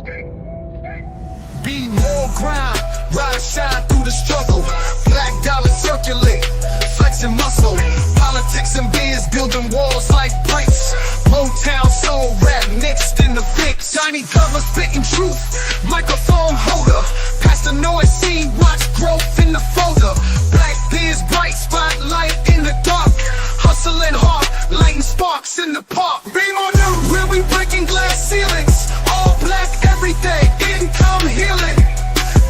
Be more grind, rise, shine through the struggle. Black dollar circulate, flexing muscle. Politics and biz building walls like bricks. Motown soul rap mixed in the fix. Tiny cover spitting truth, microphone holder. Past the noise scene, watch growth in the folder. Black biz bright, spotlight in the dark. Hustling hard, lighting sparks in the park. Be more new, where we breaking glass ceilings. All black every day, income healing.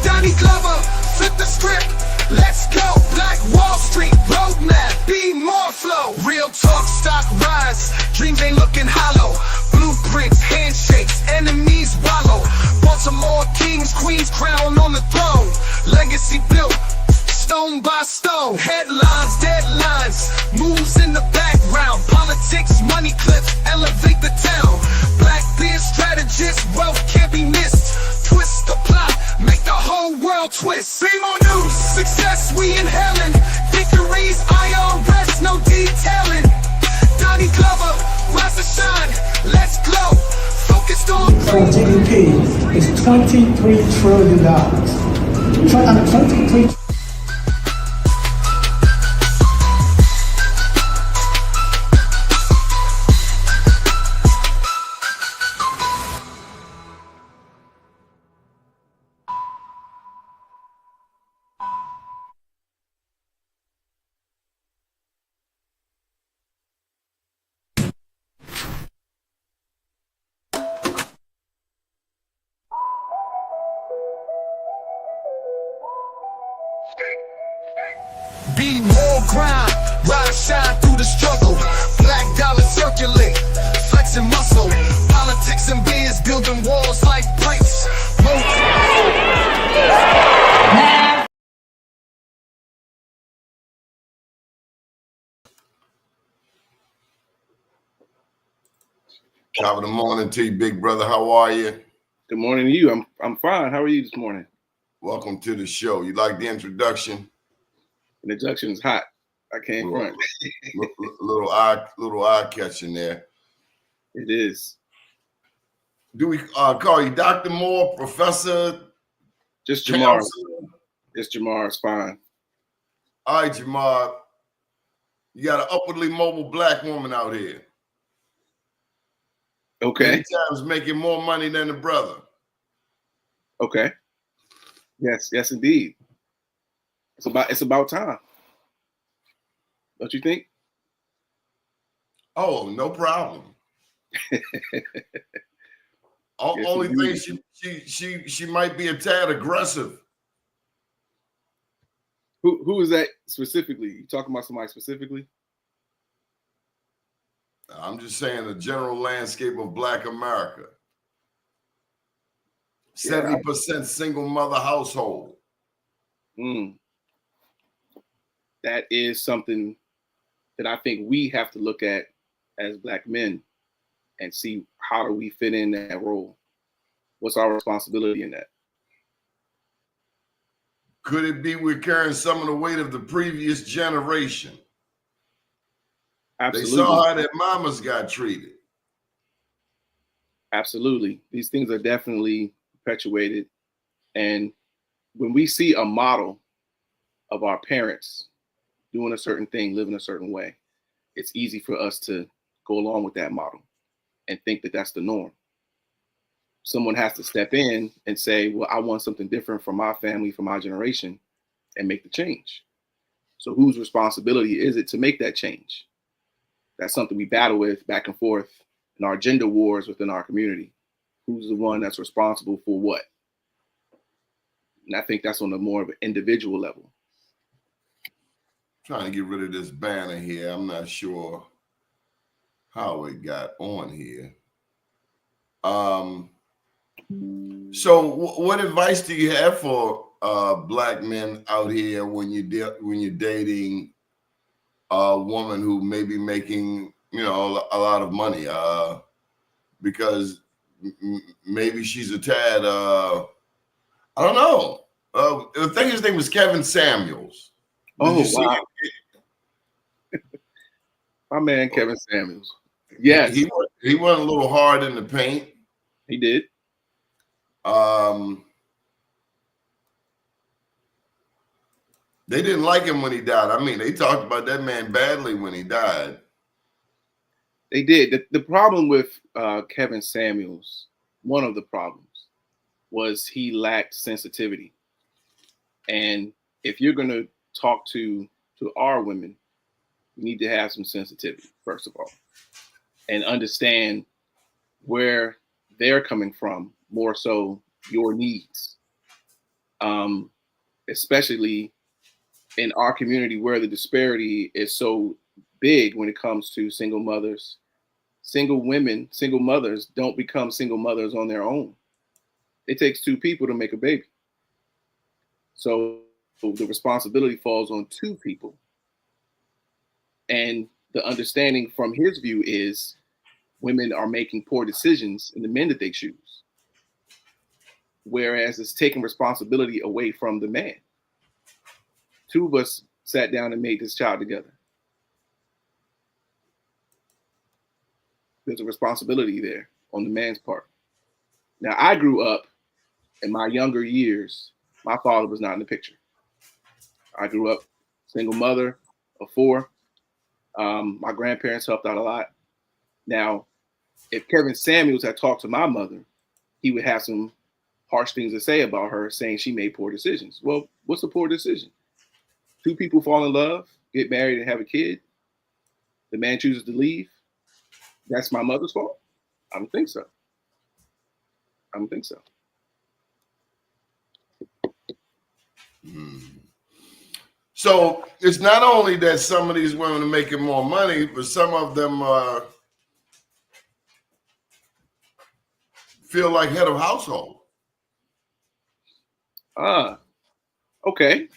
Donnie Glover, flip the script. Let's go, Black Wall Street roadmap. Be more flow. Real talk, stock rise. Dreams ain't looking hollow. Blueprints, handshakes, enemies wallow. Baltimore kings, queens, crown on the throne. Legacy built, stone by stone. Headlines, deadlines, moves in the background. Politics, money clips, elevate the town. Black beard strategists, wealth can't be missed. Twist the plot, make the whole world twist. Be more news, success we inhaling. Victories, IRS, no detailing. Donnie Glover, rise to shine, let's glow. Focused on GDP is $23 trillion. 23 Be more grind, rise, shine through the struggle. Black dollar circulate, flexing muscle. Politics and biz building walls like bricks. Top of the morning to you, big brother. How are you? Good morning to you. I'm fine. How are you this morning? Welcome to the show. You like the introduction? The introduction is hot. I can't front. little eye catching there. It is. Do we call you Dr. Moore, Professor? Just Jamar. Counselor? Just Jamar is fine. All right, Jamar. You got an upwardly mobile black woman out here. Okay. Many times making more money than the brother. Okay. Yes, indeed. It's about time. Don't you think? Oh, no problem. Only thing she might be a tad aggressive. Who is that specifically? You talking about somebody specifically? I'm just saying the general landscape of Black America. 70% single mother household. That is something that I think we have to look at as Black men and see how do we fit in that role. What's our responsibility in that? Could it be we're carrying some of the weight of the previous generation? Absolutely. They saw how their mamas got treated. Absolutely. These things are definitely perpetuated. And when we see a model of our parents doing a certain thing, living a certain way, it's easy for us to go along with that model and think that that's the norm. Someone has to step in and say, well, I want something different for my family, for my generation, and make the change. So whose responsibility is it to make that change? That's something we battle with back and forth in our gender wars within our community. Who's the one that's responsible for what? And I think that's on a more of an individual level. Trying to get rid of this banner here. I'm not sure how it got on here. So what advice do you have for Black men out here when you're dating a woman who may be making, a lot of money, because maybe she's a tad, I don't know. I think his name was Kevin Samuels. Oh, wow. My man, Kevin Samuels. Yes. He went a little hard in the paint. He did. They didn't like him when he died. I mean, they talked about that man badly when he died. They did. The problem with Kevin Samuels, one of the problems, was he lacked sensitivity. And if you're going to talk to our women, you need to have some sensitivity, first of all, and understand where they're coming from, more so your needs, especially in our community where the disparity is so big when it comes to single mothers. Single women, single mothers don't become single mothers on their own. It takes two people to make a baby. So the responsibility falls on two people. And the understanding from his view is women are making poor decisions in the men that they choose. Whereas it's taking responsibility away from the man. Two of us sat down and made this child together. There's a responsibility there on the man's part. Now, I grew up in my younger years, my father was not in the picture. I grew up single mother of 4. My grandparents helped out a lot. Now, if Kevin Samuels had talked to my mother, he would have some harsh things to say about her, saying she made poor decisions. Well, what's a poor decision? Two people fall in love, get married, and have a kid. The man chooses to leave. That's my mother's fault? I don't think so. I don't think so. So it's not only that some of these women are making more money, but some of them feel like head of household. Okay.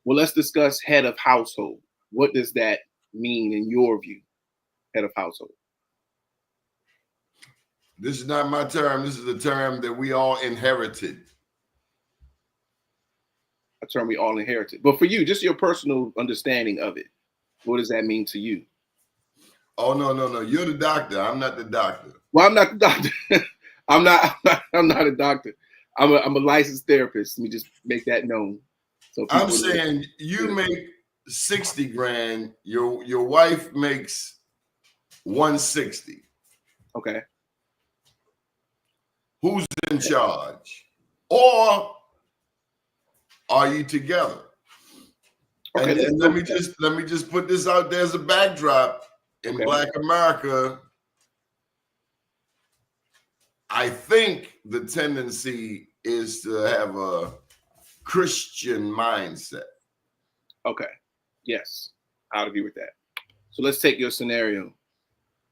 Well, let's discuss head of household. What does that mean in your view, head of household? This is not my term. This is a term that we all inherited. A term we all inherited. But for you, just your personal understanding of it, what does that mean to you? Oh, no. You're the doctor. I'm not the doctor. Well, I'm not the doctor. I'm not a doctor. I'm a licensed therapist. Let me just make that known. So I'm saying you make 60 grand. Your wife makes 160. Okay. Who's in charge? Or are you together? Okay, and let me just put this out there as a backdrop. In Black America, I think the tendency is to have a Christian mindset. Okay. Yes, I would agree with that. So let's take your scenario.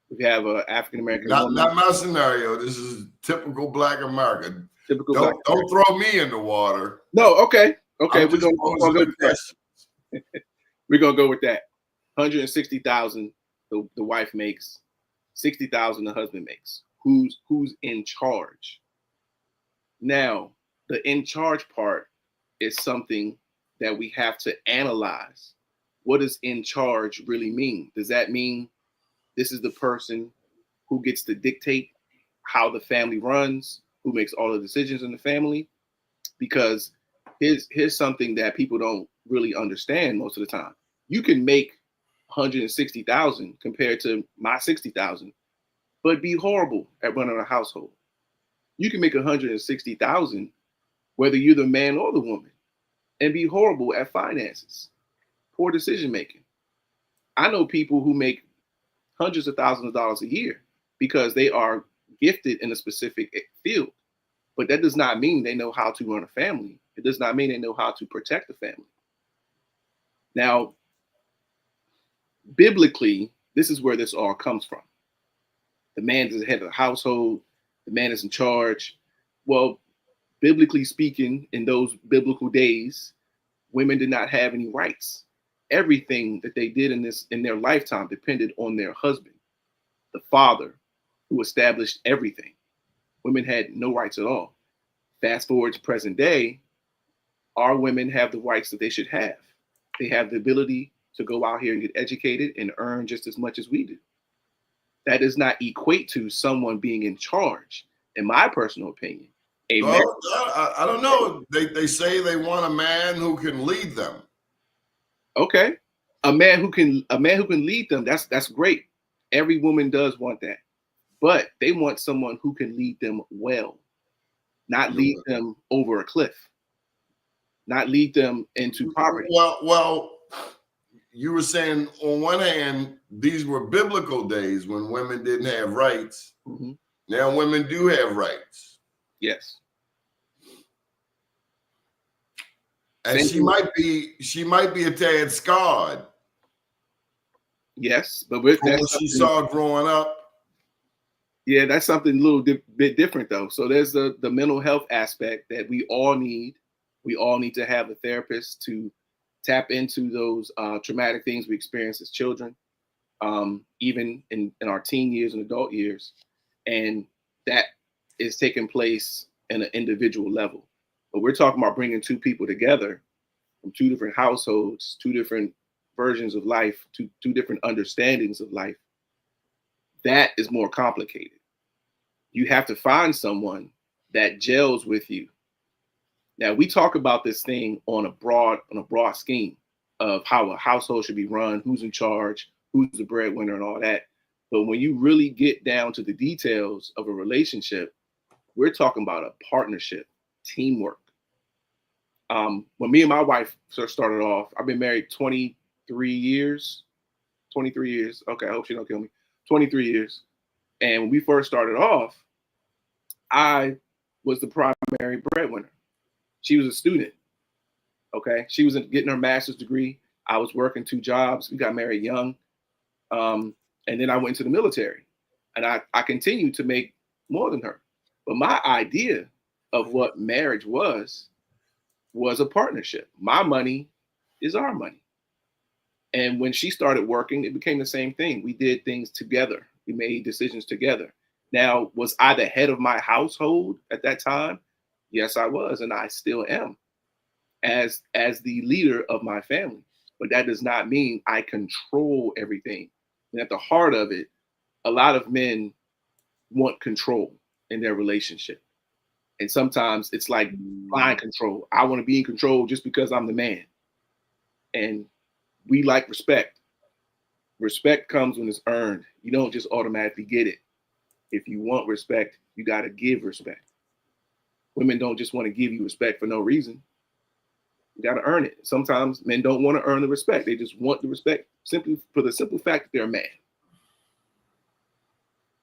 We have an African American woman. Not my scenario. This is typical Black America. Typical don't throw me in the water. No, okay. We're gonna go with that. We're gonna go with that. 160,000 the wife makes, 60,000 the husband makes. Who's in charge? Now, the in charge part is something that we have to analyze. What does in charge really mean? Does that mean this is the person who gets to dictate how the family runs, who makes all the decisions in the family? Because here's something that people don't really understand most of the time. You can make 160,000 compared to my 60,000, but be horrible at running a household. You can make 160,000 whether you're the man or the woman, and be horrible at finances, poor decision making. I know people who make hundreds of thousands of dollars a year because they are gifted in a specific field, but that does not mean they know how to run a family. It does not mean they know how to protect the family. Now, biblically, this is where this all comes from. The man is the head of the household. The man is in charge. Well, biblically speaking, in those biblical days, women did not have any rights. Everything that they did in their lifetime depended on their husband, the father, who established everything. Women had no rights at all. Fast forward to present day, our women have the rights that they should have. They have the ability to go out here and get educated and earn just as much as we do. That does not equate to someone being in charge, in my personal opinion. A man, Well, I don't know. They say they want a man who can lead them. okay, a man who can lead them. That's great. Every woman does want that, but they want someone who can lead them well, not lead them over a cliff, not lead them into poverty. Well, you were saying on one hand, these were biblical days when women didn't have rights. Mm-hmm. Now women do have rights. Yes. And she might be a tad scarred. Yes, but with what she saw growing up. Yeah, that's something a little bit different though. So there's the mental health aspect that we all need. We all need to have a therapist to tap into those traumatic things we experience as children, even in our teen years and adult years. And that is taking place in an individual level. But we're talking about bringing two people together from two different households, two different versions of life, two different understandings of life. That is more complicated. You have to find someone that gels with you. Now we talk about this thing on a broad scheme of how a household should be run, who's in charge, who's the breadwinner, and all that. But when you really get down to the details of a relationship, we're talking about a partnership, teamwork. When me and my wife first started off, I've been married 23 years. Okay, I hope she don't kill me. 23 years. And when we first started off, I was the primary breadwinner. She was a student. Okay. She was getting her master's degree. I was working 2 jobs. We got married young. And then I went into the military, and I continued to make more than her. But my idea of what marriage was a partnership. My money is our money. And when she started working, it became the same thing. We did things together. We made decisions together. Now, was I the head of my household at that time? Yes, I was, and I still am as the leader of my family. But that does not mean I control everything. And at the heart of it, a lot of men want control in their relationship. And sometimes it's like blind control. I want to be in control just because I'm the man. And we like respect. Respect comes when it's earned. You don't just automatically get it. If you want respect, you got to give respect. Women don't just want to give you respect for no reason. You got to earn it. Sometimes men don't want to earn the respect. They just want the respect simply for the simple fact that they're a man.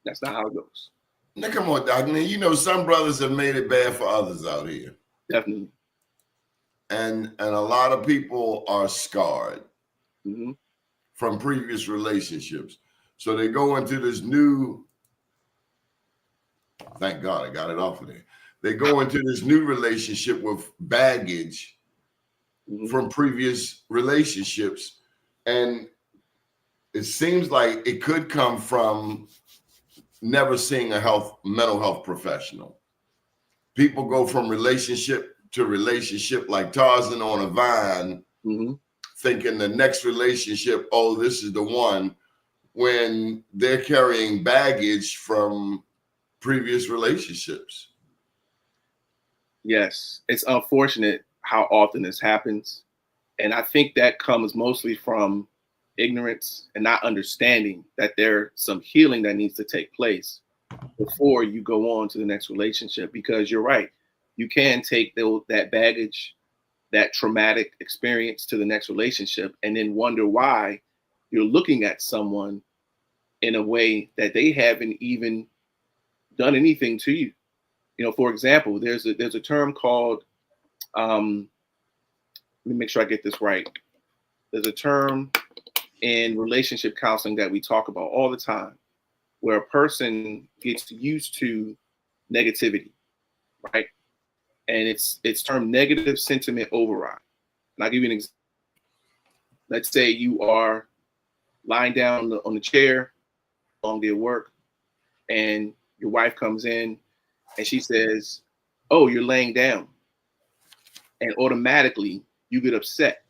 That's not how it goes. Now, come on, Doc. Now, you know, some brothers have made it bad for others out here. Definitely. And a lot of people are scarred from previous relationships. So they go into this new, thank God I got it off of there. They go into this new relationship with baggage from previous relationships. And it seems like it could come from never seeing a mental health professional. People go from relationship to relationship like Tarzan on a vine, thinking the next relationship, oh, this is the one, when they're carrying baggage from previous relationships. Yes, it's unfortunate how often this happens. And I think that comes mostly from ignorance and not understanding that there's some healing that needs to take place before you go on to the next relationship. Because you're right, you can take that baggage, that traumatic experience to the next relationship and then wonder why you're looking at someone in a way that they haven't even done anything to you. You know, for example, there's a term called, let me make sure I get this right. There's a term in relationship counseling that we talk about all the time, where a person gets used to negativity, right? And it's termed negative sentiment override. And I'll give you an example. Let's say you are lying down on the chair, long day at work, and your wife comes in and she says, "Oh, you're laying down." And automatically you get upset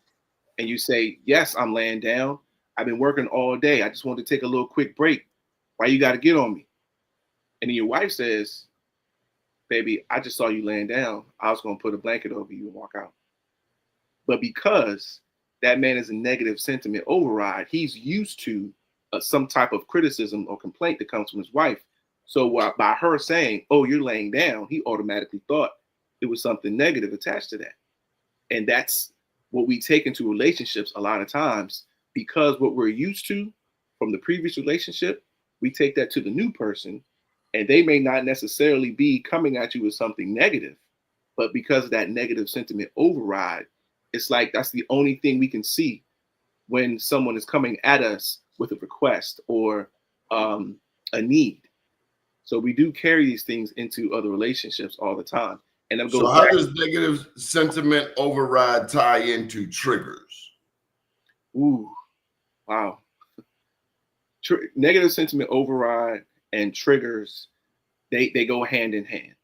and you say, "Yes, I'm laying down. I've been working all day. I just want to take a little quick break. Why you got to get on me?" And then your wife says, baby, I just saw you laying down. I was going to put a blanket over you and walk out. But because that man is a negative sentiment override, he's used to some type of criticism or complaint that comes from his wife. So by her saying, oh, you're laying down, he automatically thought it was something negative attached to that. And that's what we take into relationships a lot of times, because what we're used to from the previous relationship, we take that to the new person, and they may not necessarily be coming at you with something negative, but because of that negative sentiment override, it's like that's the only thing we can see when someone is coming at us with a request or a need. So we do carry these things into other relationships all the time. And I'm going. So how does negative sentiment override tie into triggers? Ooh, wow. Negative sentiment override and triggers, they go hand in hand.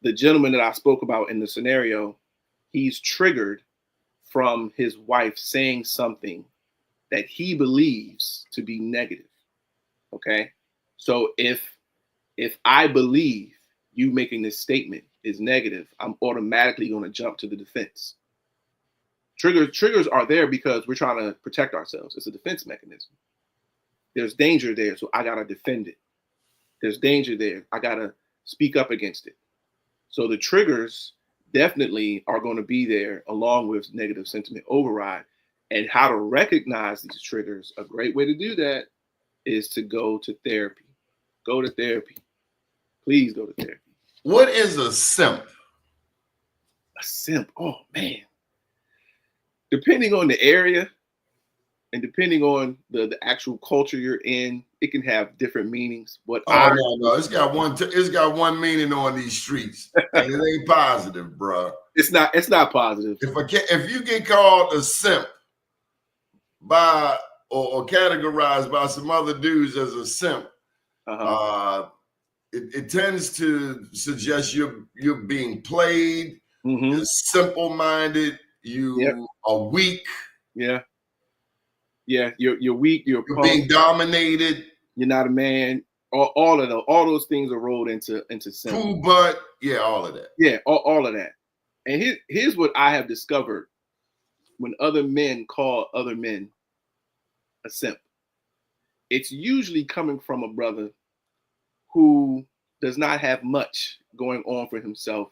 The gentleman that I spoke about in the scenario, he's triggered from his wife saying something that he believes to be negative. Okay. So if I believe you making this statement is negative, I'm automatically going to jump to the defense. Triggers are there because we're trying to protect ourselves. It's a defense mechanism. There's danger there, so I got to defend it. There's danger there. I got to speak up against it. So the triggers definitely are going to be there along with negative sentiment override. And how to recognize these triggers, a great way to do that is to go to therapy. Go to therapy. Please go to therapy. What is a simp? A simp. Oh, man. Depending on the area and depending on the actual culture you're in, it can have different meanings. No, it's got one meaning on these streets, and it ain't positive, bro. It's not positive. If you get called a simp by or categorized by some other dudes as a simp, it tends to suggest you're being played, you're simple-minded, you are weak. Yeah. Yeah, you're weak, you're being dominated. You're not a man. All those things are rolled into simp. Poo butt, yeah, all of that. Yeah, all of that. And here's what I have discovered when other men call other men a simp. It's usually coming from a brother who does not have much going on for himself,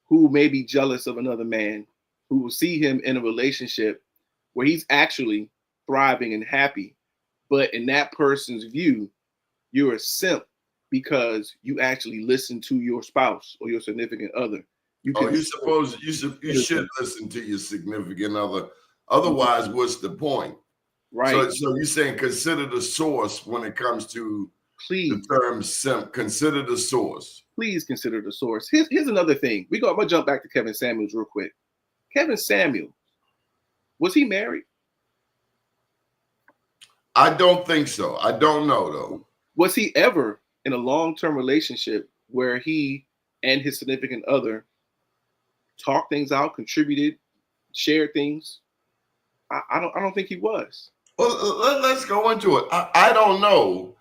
who may be jealous of another man, who will see him in a relationship where he's actually thriving and happy. But in that person's view, you're a simp because you actually listen to your spouse or your significant other. You should listen to your significant other. Otherwise, what's the point? Right. So you're saying consider the source when it comes to the term simp. Consider the source. Please consider the source. Here's another thing. I'm gonna jump back to Kevin Samuels real quick. Kevin Samuels, was he married? I don't think so. I don't know though. Was he ever in a long-term relationship where he and his significant other talked things out, contributed, shared things? I don't think he was. Well, let's go into it. I don't know.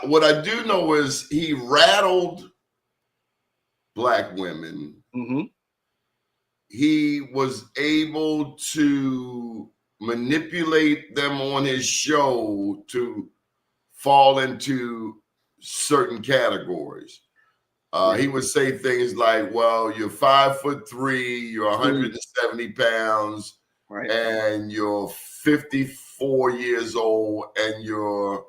What I do know is he rattled Black women. Mm-hmm. He was able to manipulate them on his show to fall into certain categories. He would say things like, well, you're 5'3", you're 170 pounds, right, and you're 54 years old, and your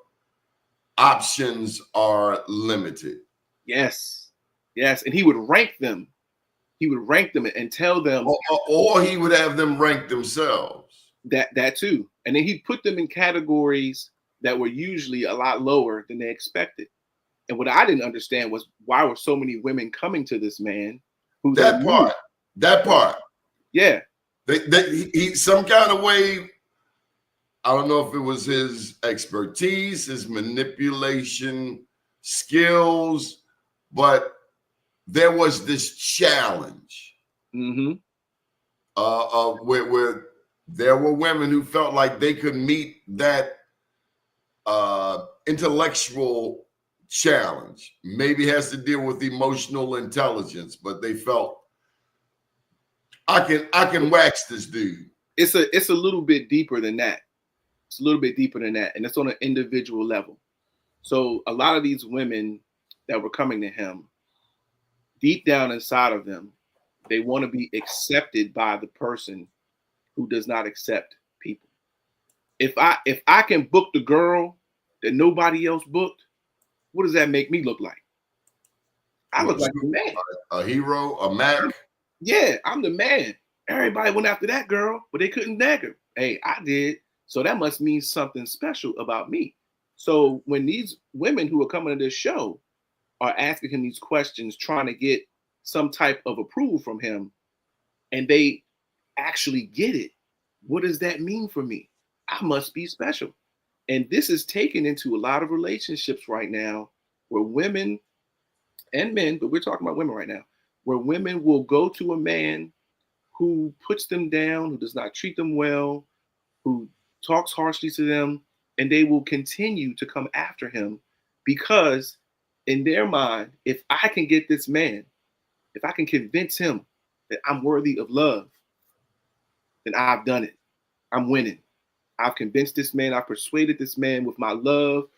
options are limited. Yes. And he would rank them. He would rank them and tell them. Or he would have them rank themselves. That too. And then he'd put them in categories that were usually a lot lower than they expected. And what I didn't understand was why were so many women coming to this man? That part. Yeah. He some kind of way, I don't know if it was his expertise, his manipulation skills, but there was this challenge where there were women who felt like they could meet that intellectual challenge. Maybe has to deal with emotional intelligence, but they felt I can wax this dude. It's a little bit deeper than that. It's a little bit deeper than that, and it's on an individual level. So a lot of these women that were coming to him, deep down inside of them, they want to be accepted by the person who does not accept people. If I can book the girl that nobody else booked, what does that make me look like? I look like a man. A hero, a Mac. Yeah, I'm the man. Everybody went after that girl, but they couldn't nag her. Hey, I did. So that must mean something special about me. So when these women who are coming to this show are asking him these questions, trying to get some type of approval from him, and they actually get it, what does that mean for me? I must be special. And this is taken into a lot of relationships right now where women and men, but we're talking about women right now, where women will go to a man who puts them down, who does not treat them well, who talks harshly to them, and they will continue to come after him because in their mind, if I can get this man, if I can convince him that I'm worthy of love, then I've done it. I'm winning. I've convinced this man, I've persuaded this man with my love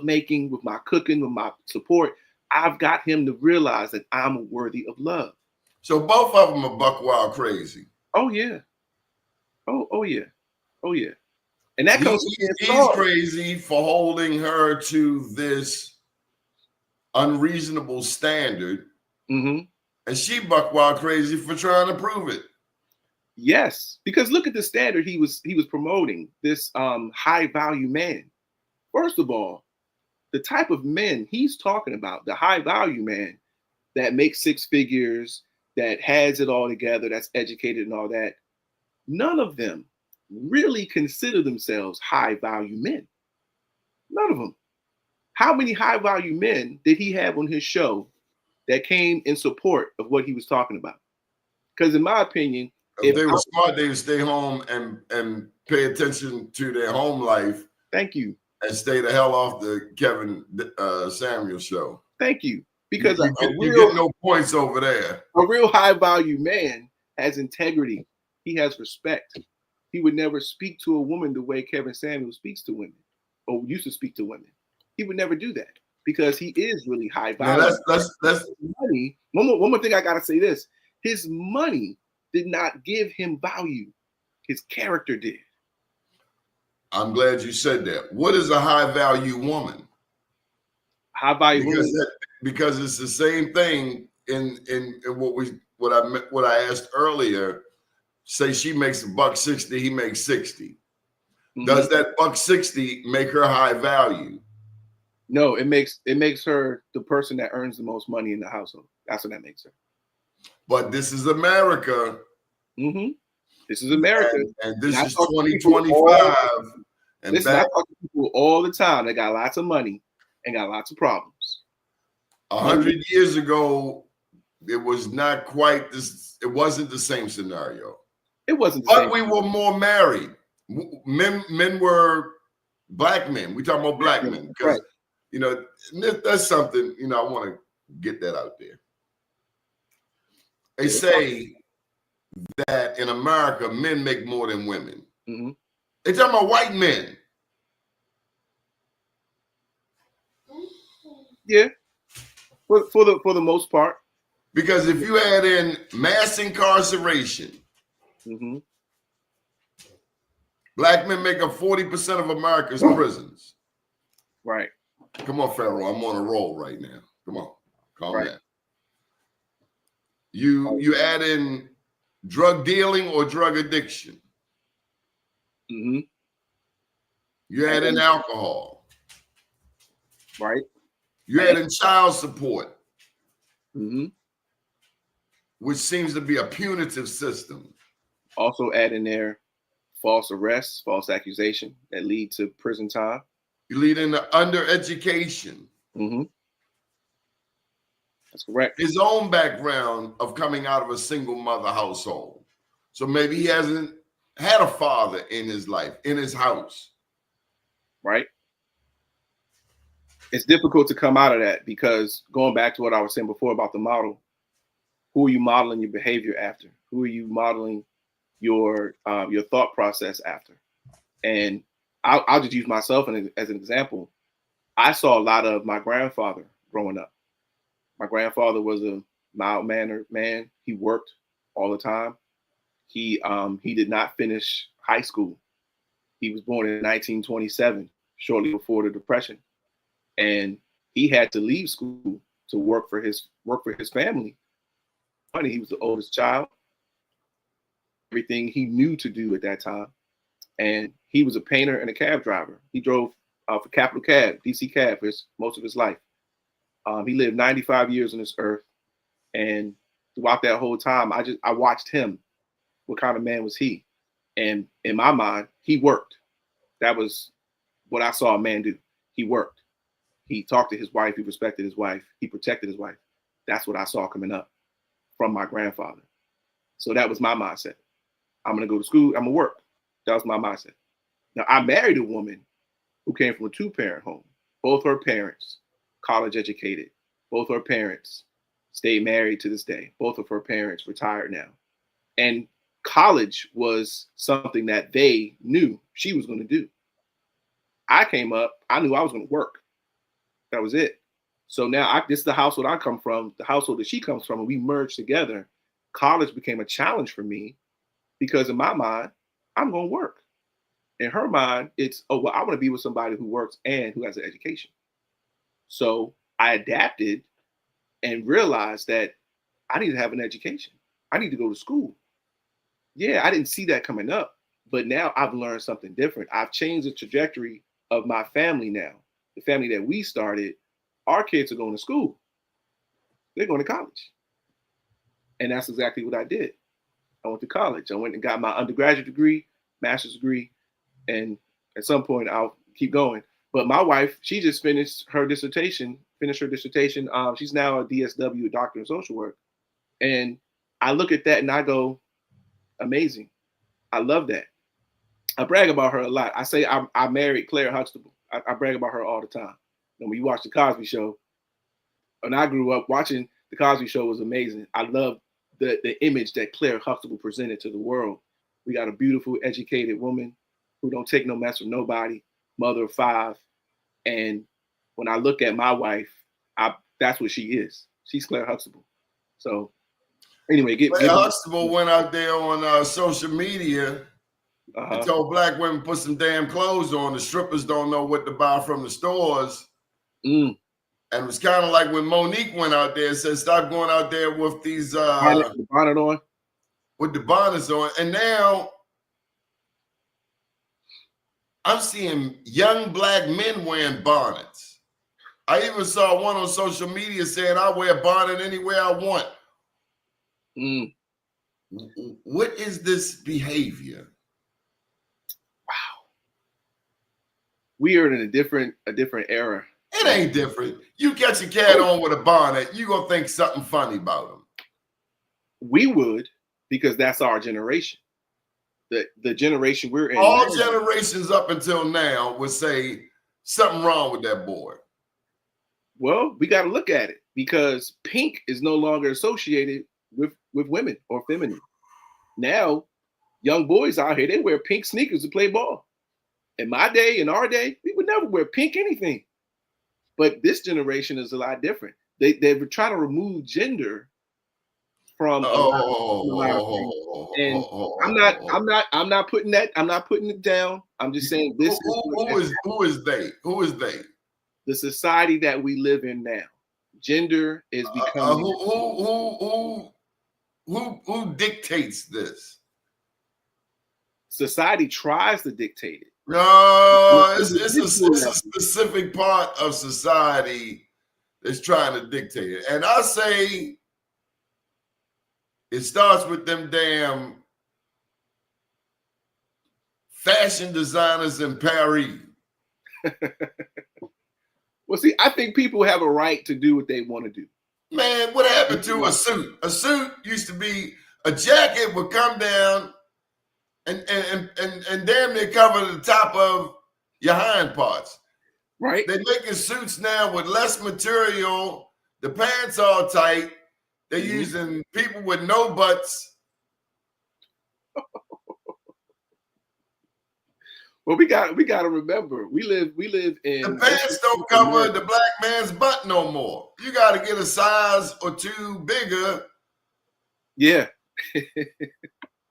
making, with my cooking, with my support. I've got him to realize that I'm worthy of love. So both of them are buck wild crazy. Oh yeah. Oh yeah. Oh yeah. And that comes he's crazy for holding her to this unreasonable standard. Mm-hmm. And she buck wild crazy for trying to prove it. Yes, because look at the standard he was promoting, this high value man. First of all, the type of men he's talking about, the high value man that makes six figures, that has it all together, that's educated and all that, none of them really consider themselves high value men. None of them. How many high value men did he have on his show that came in support of what he was talking about? Because in my opinion, if they were smart, they would stay home and pay attention to their home life. Thank you. And stay the hell off the Kevin Samuel show. Thank you. Because you get no points over there. A real high value man has integrity. He has respect. He would never speak to a woman the way Kevin Samuel speaks to women or used to speak to women. He would never do that because he is really high value. Now that's money. One more thing I gotta say this. His money did not give him value. His character did. I'm glad you said that. What is a high value woman? High value woman. Because it's the same thing in what I asked earlier. Say she makes $160, he makes 60. Mm-hmm. Does that $160 make her high value? No, it makes her the person that earns the most money in the household. That's what that makes her. But this is America. Mm-hmm. This is America. And this is 2025. And listen, I talk to people all the time that got lots of money and got lots of problems. 100 years ago, it was not quite this. It wasn't the same scenario. It wasn't. But we were more married. Men were black men. We talking about black men because that's something. I want to get that out there. They say that in America, men make more than women. Mm-hmm. They're talking about white men. Yeah, for the most part. Because if you add in mass incarceration, mm-hmm. Black men make up 40% of America's prisons. Right. Come on, Pharaoh. I'm on a roll right now. Come on. Calm down. You add in drug dealing or drug addiction. Mm-hmm. You add in alcohol. Right. You add in child support. Mm-hmm. Which seems to be a punitive system. Also add in there false arrests, false accusation that lead to prison time. You lead into undereducation. Mm-hmm. That's correct. His own background of coming out of a single mother household. So maybe he hasn't had a father in his life, in his house. Right. it's difficult to come out of that, because going back to what I was saying before about the model, who are you modeling your behavior after? Who are you modeling your thought process after? And I'll just use myself as an example. I saw a lot of my grandfather growing up. My grandfather was a mild-mannered man. He worked all the time. He did not finish high school. He was born in 1927, shortly before the Depression, and he had to leave school to work for his family. Funny, he was the oldest child. Everything he knew to do at that time, and he was a painter and a cab driver. He drove for Capital Cab, DC Cab, for most of his life. He lived 95 years on this earth, and throughout that whole time, I watched him. What kind of man was he? And in my mind, he worked. That was what I saw a man do. He worked. He talked to his wife. He respected his wife. He protected his wife. That's what I saw coming up from my grandfather. So that was my mindset. I'm going to go to school. I'm going to work. That was my mindset. Now, I married a woman who came from a two-parent home. Both her parents, college educated. Both her parents stayed married to this day. Both of her parents retired now. And college was something that they knew she was going to do. I came up, I knew I was going to work. That was it. So now this is the household I come from, the household that she comes from, and we merged together. College became a challenge for me because in my mind, I'm going to work. In her mind, it's, oh, well, I want to be with somebody who works and who has an education. So I adapted and realized that I need to have an education. I need to go to school. Yeah, I didn't see that coming up, but now I've learned something different. I've changed the trajectory of my family now. The family that we started, our kids are going to school. They're going to college. And that's exactly what I did. I went to college. I went and got my undergraduate degree, master's degree, and at some point I'll keep going. But my wife, she just finished her dissertation. She's now a DSW, a doctor in social work. And I look at that and I go, amazing. I love that. I brag about her a lot. I say I married Claire Huxtable. I brag about her all the time. And when you watch The Cosby Show, when I grew up watching The Cosby Show was amazing. I love the image that Claire Huxtable presented to the world. We got a beautiful, educated woman who don't take no mess with nobody, mother of 5. And when I look at my wife, that's what she is. She's Claire Huxtable. So anyway, Claire Huxtable went out there on social media and told black women put some damn clothes on. The strippers don't know what to buy from the stores. And it was kind of like when Monique went out there and said, stop going out there with these bonnet on. With the bonnets on. And now I'm seeing young black men wearing bonnets. I even saw one on social media saying I wear a bonnet anywhere I want. What is this behavior? Wow. We are in a different era. It ain't different. You catch a cat on with a bonnet, you gonna think something funny about him. We would, because that's our generation. The generation we're in. All generations up until now would say something wrong with that boy. Well, we got to look at it because pink is no longer associated with women or feminine. Now, young boys out here, they wear pink sneakers to play ball. In my day, in our day, we would never wear pink anything. But this generation is a lot different. They're trying to remove gender from and I'm not putting it down. I'm just saying this who is they? The society that we live in now. Gender is becoming who dictates this? Society tries to dictate it. No, it's a specific part of society that's trying to dictate it. And I say it starts with them damn fashion designers in Paris. Well, see, I think people have a right to do what they want to do. Man, what happened to a suit? A suit used to be a jacket would come down and damn near cover the top of your hind parts. Right. They're making suits now with less material. The pants all tight. They're using people with no butts. Well, we got to remember we live in The pants don't cover the black man's butt no more. You got to get a size or two bigger. Yeah.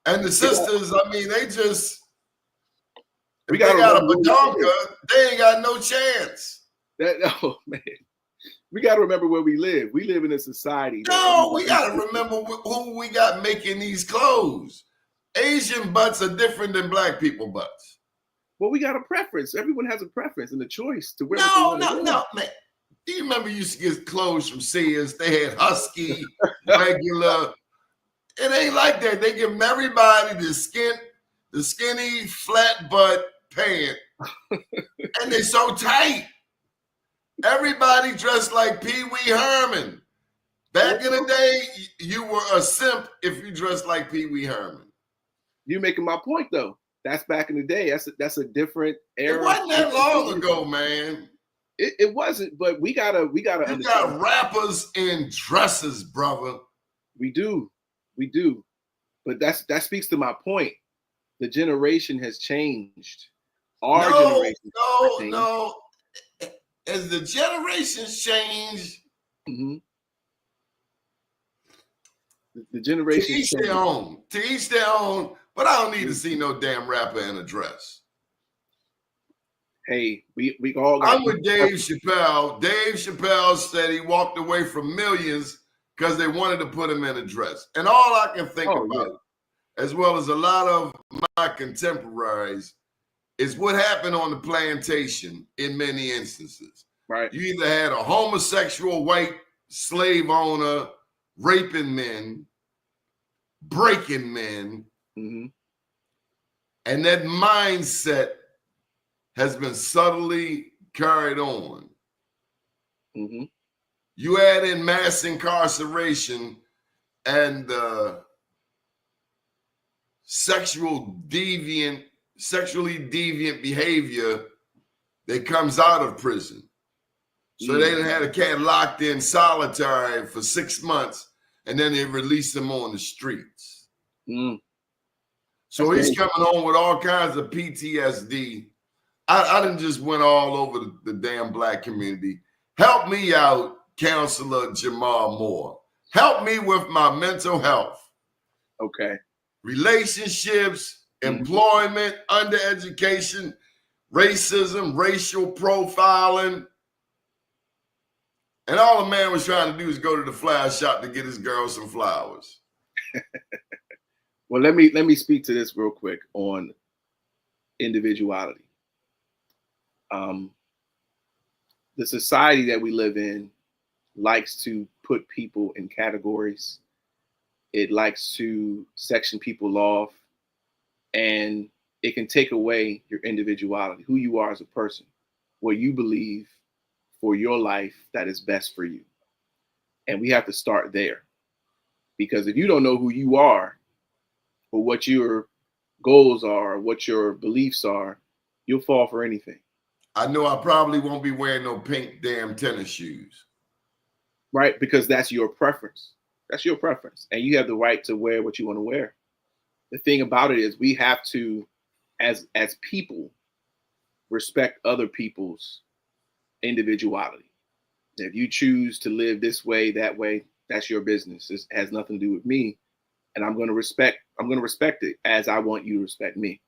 And the sisters, I mean, they just We they got a badonka, they ain't got no chance. Oh man, we got to remember where we live. We live in a society. No, we got to remember who we got making these clothes. Asian butts are different than black people butts. Well, we got a preference. Everyone has a preference and a choice to wear. No, man. Do you remember you used to get clothes from Sears? They had husky, regular. It ain't like that. They give everybody the skinny, flat butt pant, and they're so tight. Everybody dressed like Pee Wee Herman. Back in the day, you were a simp if you dressed like Pee Wee Herman. You're making my point, though. That's back in the day. That's a different era. It wasn't that long ago, man. It wasn't, but we gotta. You got rappers in dresses, brother. We do, but that speaks to my point. The generation has changed. Our generation. No. As the generations change, the generation. To each their own. But I don't need to see no damn rapper in a dress. Hey, we all. I'm with Dave Chappelle. Dave Chappelle said he walked away from millions because they wanted to put him in a dress. And all I can think about, as well as a lot of my contemporaries, is what happened on the plantation in many instances. Right. You either had a homosexual white slave owner raping men, breaking men, and that mindset has been subtly carried on. You add in mass incarceration and sexually deviant behavior that comes out of prison. So they had a cat locked in solitary for 6 months, and then they release him on the streets. So he's coming home with all kinds of PTSD. I done just went all over the damn black community. Help me out, Counselor Jamar Moore. Help me with my mental health. Okay. Relationships, employment, undereducation, racism, racial profiling. And all the man was trying to do is go to the flower shop to get his girl some flowers. Well, let me speak to this real quick on individuality. The society that we live in likes to put people in categories. It likes to section people off, and it can take away your individuality, who you are as a person, what you believe for your life that is best for you. And we have to start there, because if you don't know who you are or what your goals are, what your beliefs are, you'll fall for anything. I know I probably won't be wearing no pink damn tennis shoes. Right? Because that's your preference. That's your preference. And you have the right to wear what you want to wear. The thing about it is we have to, as people, respect other people's individuality. If you choose to live this way, that way, that's your business. It has nothing to do with me. And I'm going to respect it as I want you to respect me.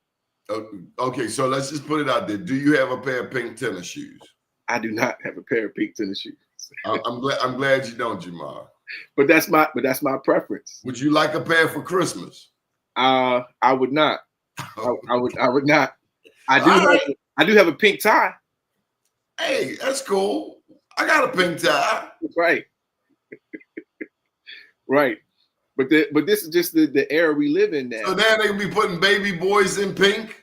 Okay, so let's just put it out there. Do you have a pair of pink tennis shoes? I do not have a pair of pink tennis shoes. I'm glad you don't, Jamar. But that's my preference. Would you like a pair for Christmas? I would not. I would not. I do have a pink tie. Hey, that's cool. I got a pink tie. Right. Right. But this is just the era we live in now. So now they can be putting baby boys in pink?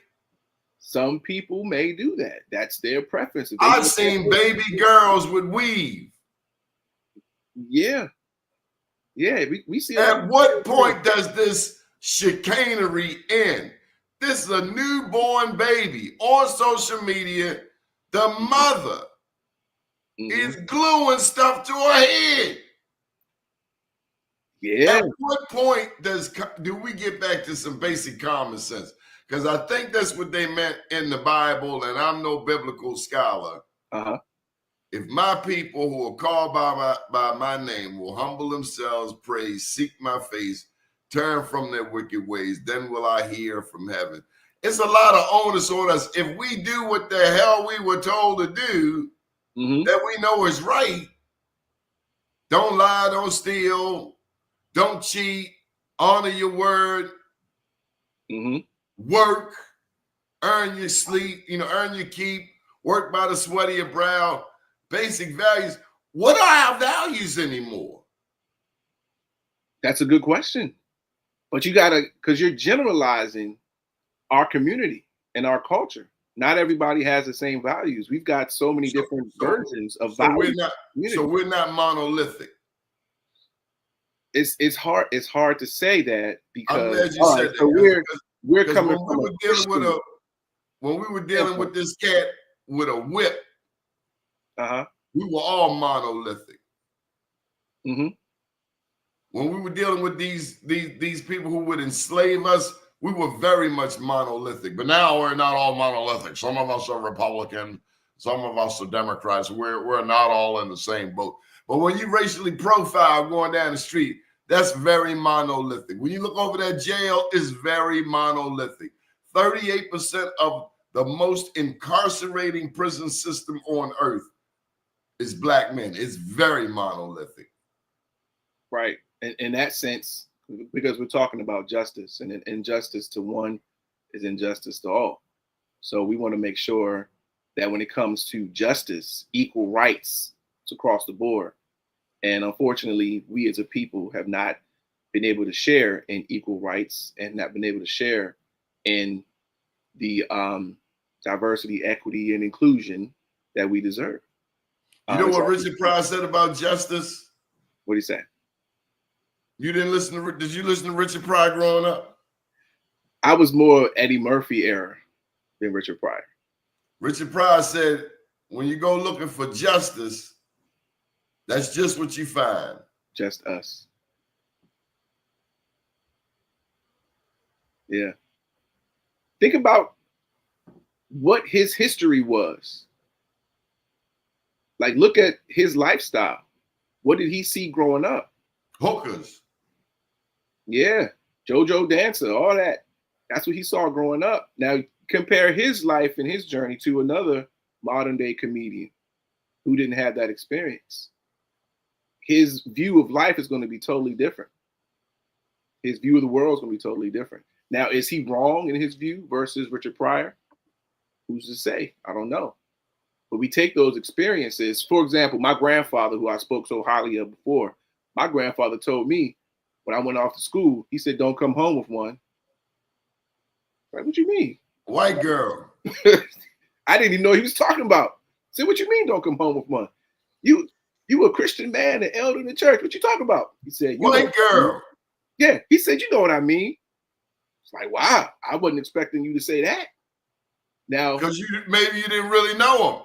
Some people may do that. That's their preference. I've seen baby girls with weave. Yeah. Yeah, we see. At what point does this chicanery end? This is a newborn baby on social media. The mother is gluing stuff to her head. Yeah. At what point do we get back to some basic common sense? Because I think that's what they meant in the Bible, and I'm no biblical scholar. If my people who are called by my name will humble themselves, pray, seek my face, turn from their wicked ways, then will I hear from heaven. It's a lot of onus on us. If we do what the hell we were told to do, that we know is right, don't lie, don't steal, don't cheat, honor your word, work, earn your sleep, earn your keep, work by the sweat of your brow, basic values. What are our values anymore? That's a good question. But you gotta, because you're generalizing our community and our culture. Not everybody has the same values. We've got so many different versions of values. We're not monolithic. It's hard to say that because I'm glad you said that. So we're coming from when we were dealing with this cat with a whip, we were all monolithic. When we were dealing with these people who would enslave us, we were very much monolithic. But now we're not all monolithic. Some of us are Republican, some of us are Democrats. We're not all in the same boat. But when you racially profile going down the street, that's very monolithic. When you look over that jail, it's very monolithic. 38% of the most incarcerating prison system on earth is Black men. It's very monolithic. Right. In that sense, because we're talking about justice, and injustice to one is injustice to all. So we want to make sure that when it comes to justice, equal rights, it's across the board. And unfortunately, we as a people have not been able to share in equal rights and not been able to share in the diversity, equity, and inclusion that we deserve. You know what Richard Pryor said about justice? What did he say? You didn't listen to? Did you listen to Richard Pryor growing up? I was more Eddie Murphy era than Richard Pryor. Richard Pryor said, when you go looking for justice, that's just what you find. Just us. Yeah. Think about what his history was. Like, look at his lifestyle. What did he see growing up? Hookers. Yeah. JoJo Dancer, all that. That's what he saw growing up. Now, compare his life and his journey to another modern day comedian who didn't have that experience. His view of life is going to be totally different. His view of the world is going to be totally different. Now, is he wrong in his view versus Richard Pryor? Who's to say? I don't know. But we take those experiences. For example, my grandfather, who I spoke so highly of before, my grandfather told me when I went off to school, he said, don't come home with one. Like, what you mean? White girl. I didn't even know he was talking about. I said, what you mean don't come home with one? You a Christian man, an elder in the church. What you talking about? He said, white girl. Yeah, he said, you know what I mean. It's like, wow, I wasn't expecting you to say that. Now, because maybe you didn't really know him.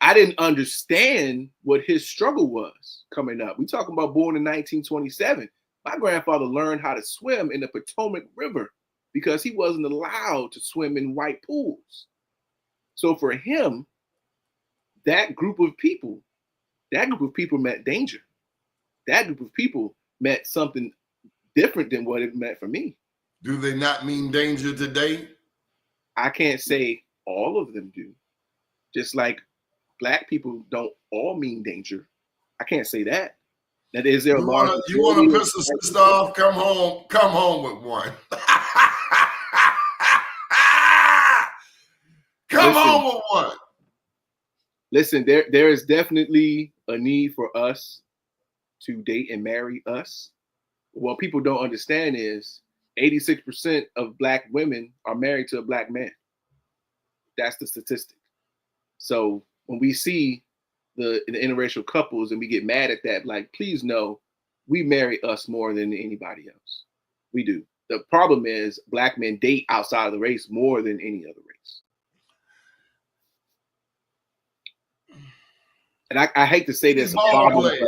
I didn't understand what his struggle was coming up. We talking about born in 1927. My grandfather learned how to swim in the Potomac River because he wasn't allowed to swim in white pools. So for him, that group of people meant danger. That group of people meant something different than what it meant for me. Do they not mean danger today? I can't say all of them do. Just like Black people don't all mean danger. I can't say that. That is there a large. You want to piss a sister off? Come home with one. Come home with one. Listen, there is definitely a need for us to date and marry us. What people don't understand is 86% of Black women are married to a Black man. That's the statistic. So when we see the interracial couples and we get mad at that, like, please know, we marry us more than anybody else. We do. The problem is Black men date outside of the race more than any other race. And I hate to say this, These ball players.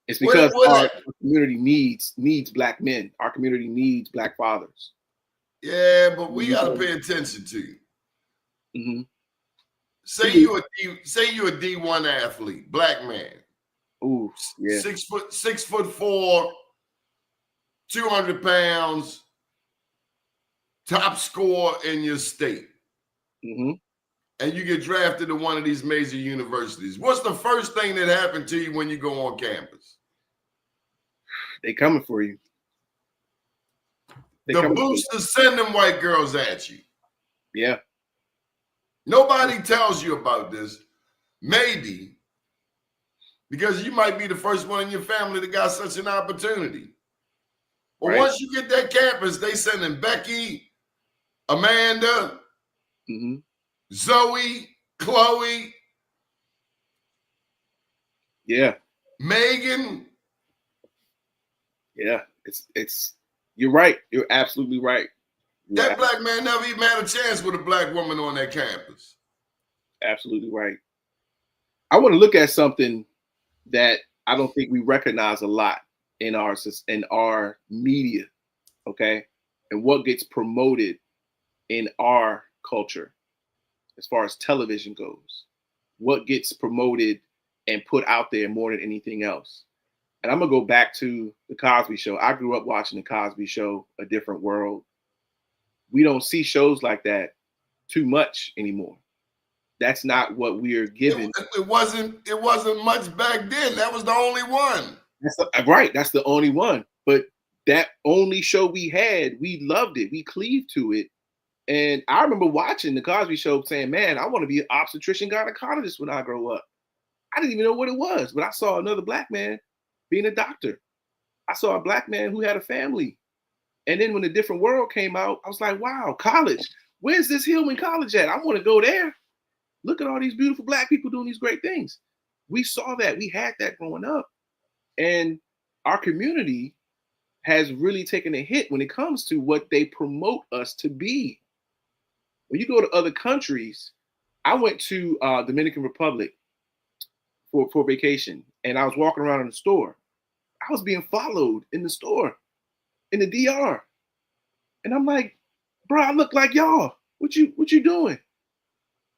it's because What our community needs black men. Our community needs black fathers. Yeah, but we got to pay attention to you. Mm-hmm. Say you're a D1 athlete, black man. Ooh, yeah. 6'4", 200 pounds, top scorer in your state. Mm-hmm. And you get drafted to one of these major universities. What's the first thing that happened to you when you go on campus? They coming for you. The boosters send them white girls at you. Yeah. Nobody tells you about this. Maybe because you might be the first one in your family that got such an opportunity. But Right. once you get that campus, they sending Becky, Amanda, Mm-hmm. Zoe, Chloe, Yeah. Megan. Yeah. It's you're right. You're absolutely right. That black man never even had a chance with a black woman on that campus. Absolutely right. I want to look at something that I don't think we recognize a lot in our media, okay? And what gets promoted in our culture as far as television goes. What gets promoted and put out there more than anything else. And I'm going to go back to the Cosby Show. I grew up watching the Cosby Show, A Different World. We don't see shows like that too much anymore. That's not what we are given. It wasn't much back then. That was the only one. Right. That's the only one. But that only show we had, we loved it. We cleaved to it. And I remember watching the Cosby Show saying, man, I want to be an obstetrician gynecologist when I grow up. I didn't even know what it was, but I saw another black man being a doctor. I saw a black man who had a family. And then when A Different World came out, I was like, wow, college. Where's this Hillman College at? I want to go there. Look at all these beautiful black people doing these great things. We saw that. We had that growing up. And our community has really taken a hit when it comes to what they promote us to be. When you go to other countries, I went to Dominican Republic for vacation, and I was walking around in the store. I was being followed in the store, in the DR. And I'm like, bro, I look like y'all. What you doing?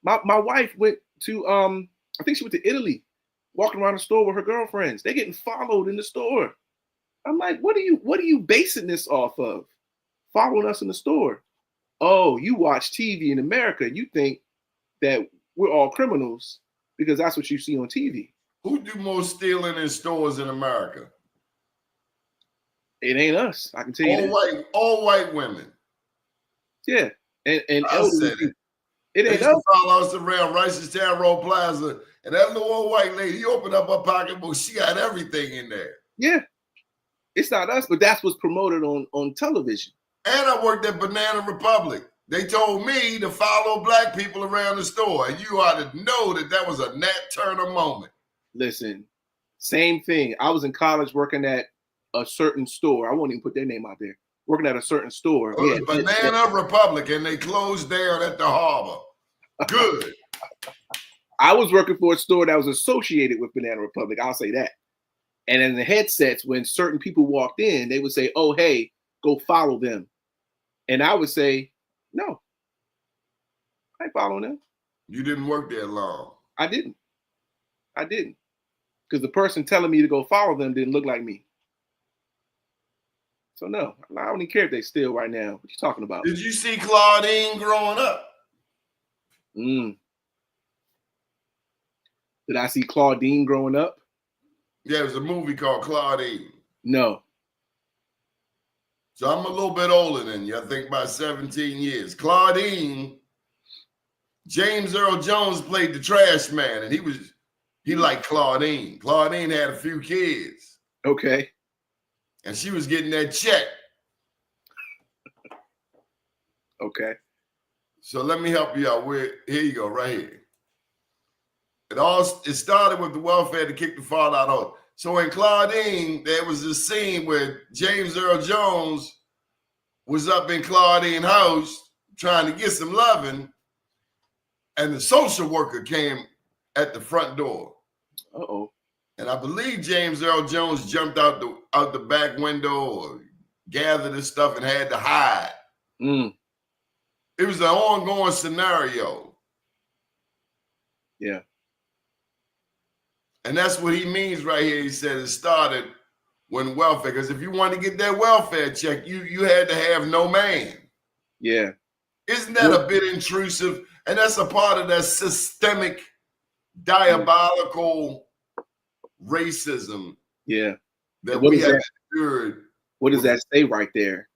My wife went to I think she went to Italy, walking around the store with her girlfriends. They're getting followed in the store. I'm like, what are you basing this off of? Following us in the store. Oh, you watch TV in America. You think that we're all criminals because that's what you see on TV. Who do more stealing in stores in America? It ain't us. I can tell you all white women. Yeah. And I said it. It ain't us. us. Follow us around Ricestown Road Plaza, and that little old white lady opened up her pocketbook. She got everything in there. Yeah. It's not us, but that's what's promoted on television. And I worked at Banana Republic. They told me to follow black people around the store. And you ought to know that was a Nat Turner moment. Listen, same thing. I was in college working at a certain store. I won't even put their name out there. Working at a certain store. It was Banana Republic, and they closed down at the harbor. Good. I was working for a store that was associated with Banana Republic. I'll say that. And in the headsets, when certain people walked in, they would say, oh, hey, go follow them. And I would say, no, I ain't following them. You didn't work there long. I didn't. Because the person telling me to go follow them didn't look like me. So no, I don't even care if they steal right now. What you talking about? Did you see Claudine growing up? Did I see Claudine growing up? Yeah, it was a movie called Claudine. No. So I'm a little bit older than you. I think about 17 years. Claudine, James Earl Jones played the trash man, and he liked Claudine. Claudine had a few kids. Okay. And she was getting that check. Okay. So let me help you out. Here you go, right here. It started with the welfare to kick the father out. So in Claudine, there was this scene where James Earl Jones was up in Claudine's house trying to get some loving, and the social worker came at the front door. Uh-oh. And I believe James Earl Jones jumped out the back window or gathered his stuff and had to hide. Mm. It was an ongoing scenario. Yeah. And that's what he means right here. He said it started when welfare, because if you wanted to get that welfare check, you had to have no man. Yeah. Isn't that a bit intrusive? And that's a part of that systemic, diabolical racism. Yeah. That we have endured. What does that say right there?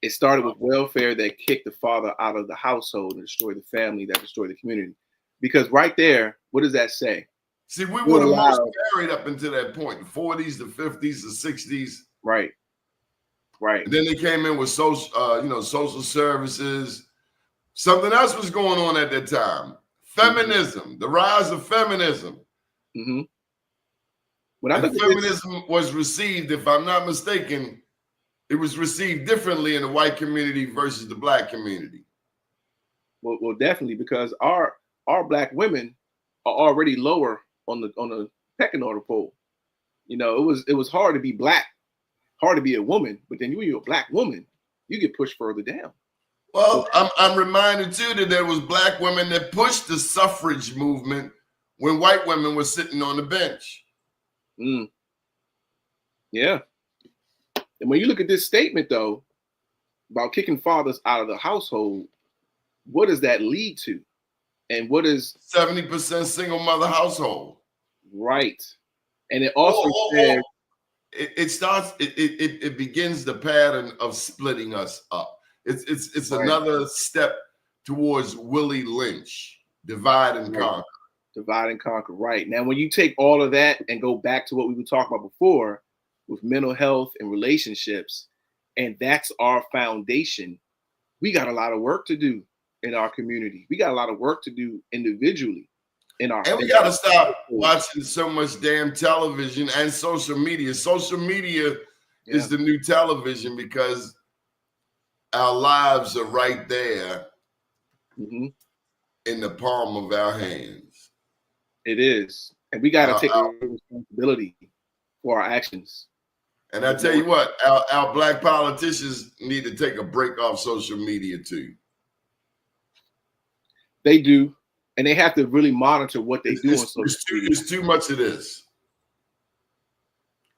It started with welfare that kicked the father out of the household and destroyed the family, that destroyed the community. Because right there, what does that say? See, we were the most married up until that point, the 40s, the 50s, the 60s. Right. Right. And then they came in with social services. Something else was going on at that time. Feminism, the rise of feminism. Mm-hmm. When feminism was received, if I'm not mistaken, it was received differently in the white community versus the black community. Well, definitely, because our black women are already lower on the pecking order pole. You know, it was hard to be black, hard to be a woman, but then when you're a black woman, you get pushed further down. Well, I'm reminded too that there was black women that pushed the suffrage movement when white women were sitting on the bench. Mm. Yeah. And when you look at this statement, though, about kicking fathers out of the household, what does that lead to? And what is 70% single mother household? Right. And it also says it begins the pattern of splitting us up. It's right. Another step towards Willie Lynch, divide and conquer. Divide and conquer, right. Now, when you take all of that and go back to what we were talking about before with mental health and relationships, and that's our foundation, we got a lot of work to do in our community. We got a lot of work to do individually in our. And we got to stop watching so much damn television and social media. Social media is the new television because our lives are right there in the palm of our hands. It is. And we got to take responsibility for our actions. And I tell you what, our black politicians need to take a break off social media too. They do. And they have to really monitor what they do on social media. It's too much of this.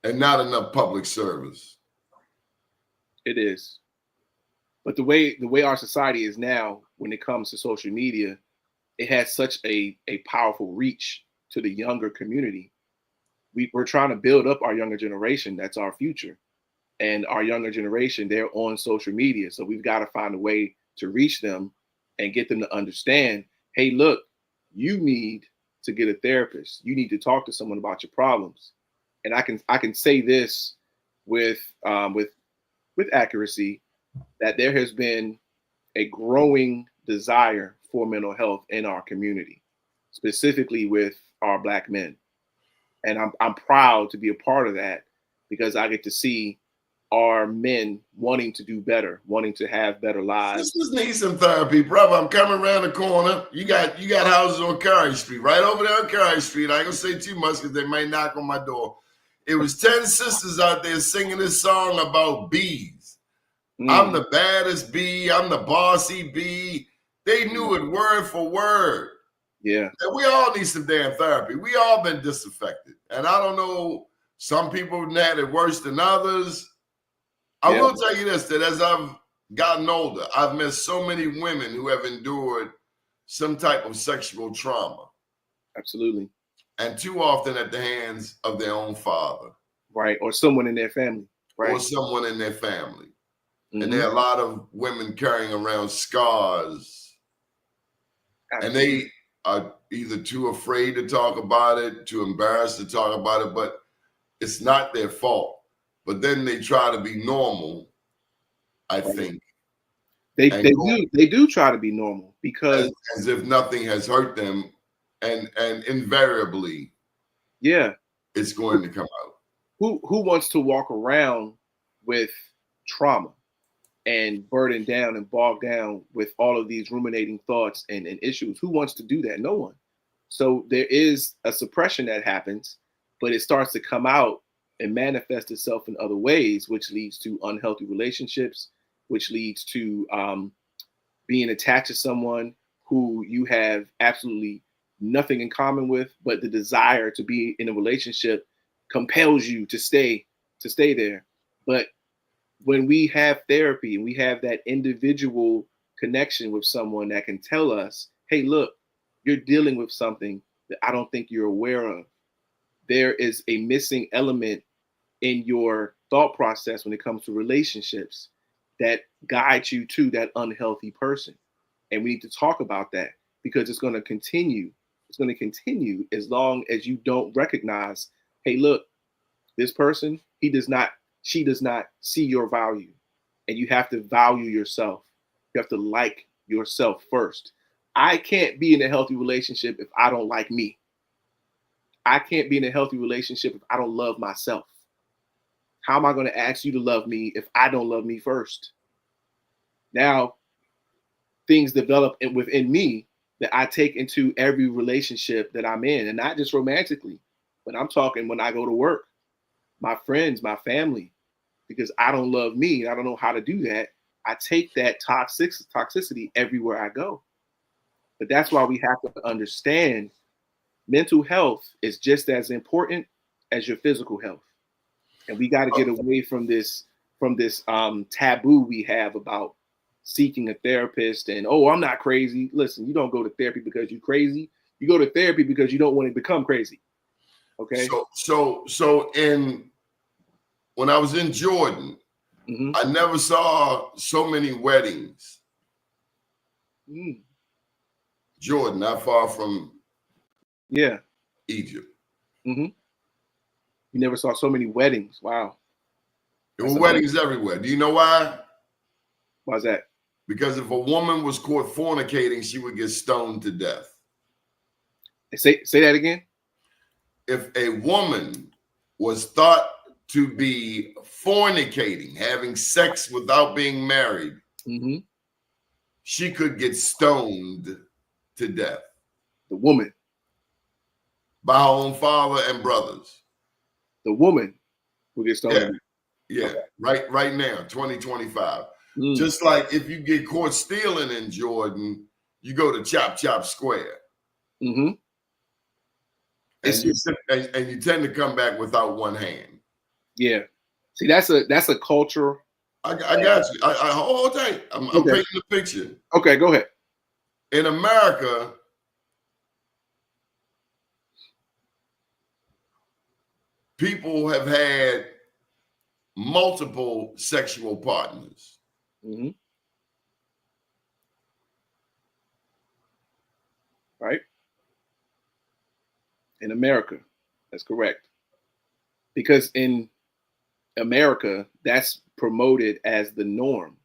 And not enough public service. It is. But the way our society is now, when it comes to social media, it has such a powerful reach to the younger community. We're trying to build up our younger generation. That's our future. And our younger generation, they're on social media. So we've got to find a way to reach them and get them to understand, hey, look, you need to get a therapist. You need to talk to someone about your problems. And I can say this with accuracy, that there has been a growing desire for mental health in our community, specifically with our black men. And I'm proud to be a part of that because I get to see our men wanting to do better, wanting to have better lives. This needs some therapy, brother. I'm coming around the corner. You got houses on Curry Street, right over there on Curry Street. I ain't gonna say too much because they might knock on my door. It was 10 sisters out there singing this song about bees. I'm the baddest bee. I'm the bossy bee. They knew it word for word. Yeah. And we all need some damn therapy. We all been disaffected. And I don't know, some people had it worse than others. I will tell you this, that as I've gotten older, I've met so many women who have endured some type of sexual trauma. Absolutely. And too often at the hands of their own father. Right. Or someone in their family. Right. Or someone in their family. And there are a lot of women carrying around scars. Absolutely. And they are either too afraid to talk about it, too embarrassed to talk about it, but it's not their fault. But then they try to be normal, I think. They do try to be normal because as if nothing has hurt them, and invariably, it's going to come out. Who wants to walk around with trauma and burdened down and bogged down with all of these ruminating thoughts and issues? Who wants to do that? No one. So there is a suppression that happens, but it starts to come out and manifest itself in other ways, which leads to unhealthy relationships, which leads to being attached to someone who you have absolutely nothing in common with, but the desire to be in a relationship compels you to stay there. But when we have therapy and we have that individual connection with someone that can tell us, hey, look, you're dealing with something that I don't think you're aware of. There is a missing element in your thought process when it comes to relationships that guides you to that unhealthy person. And we need to talk about that because it's going to continue. It's going to continue as long as you don't recognize, hey, look, this person, she does not see your value. And you have to value yourself. You have to like yourself first. I can't be in a healthy relationship if I don't like me. I can't be in a healthy relationship if I don't love myself. How am I going to ask you to love me if I don't love me first? Now, things develop within me that I take into every relationship that I'm in, and not just romantically, but I'm talking when I go to work, my friends, my family, because I don't love me and I don't know how to do that. I take that toxicity everywhere I go. But that's why we have to understand mental health is just as important as your physical health. And we got to get away from this taboo we have about seeking a therapist and, oh, I'm not crazy. Listen, you don't go to therapy because you're crazy. You go to therapy because you don't want to become crazy. Okay. So when I was in Jordan, I never saw so many weddings. Jordan, not far from Egypt. You never saw so many weddings. Wow. There were weddings everywhere. Do you know why? Why's that? Because if a woman was caught fornicating, she would get stoned to death. Say that again. If a woman was thought to be fornicating, having sex without being married, she could get stoned to death. The woman. By her own father and brothers. The woman will get stoned. Yeah. Okay. Right now, 2025. Just like if you get caught stealing in Jordan, you go to Chop Chop Square. And you tend to come back without one hand. Yeah. See, that's a culture. I got you. I hold tight. I'm painting the picture. Okay, go ahead. In America, people have had multiple sexual partners. Right? In America, that's correct. Because in America, that's promoted as the norm,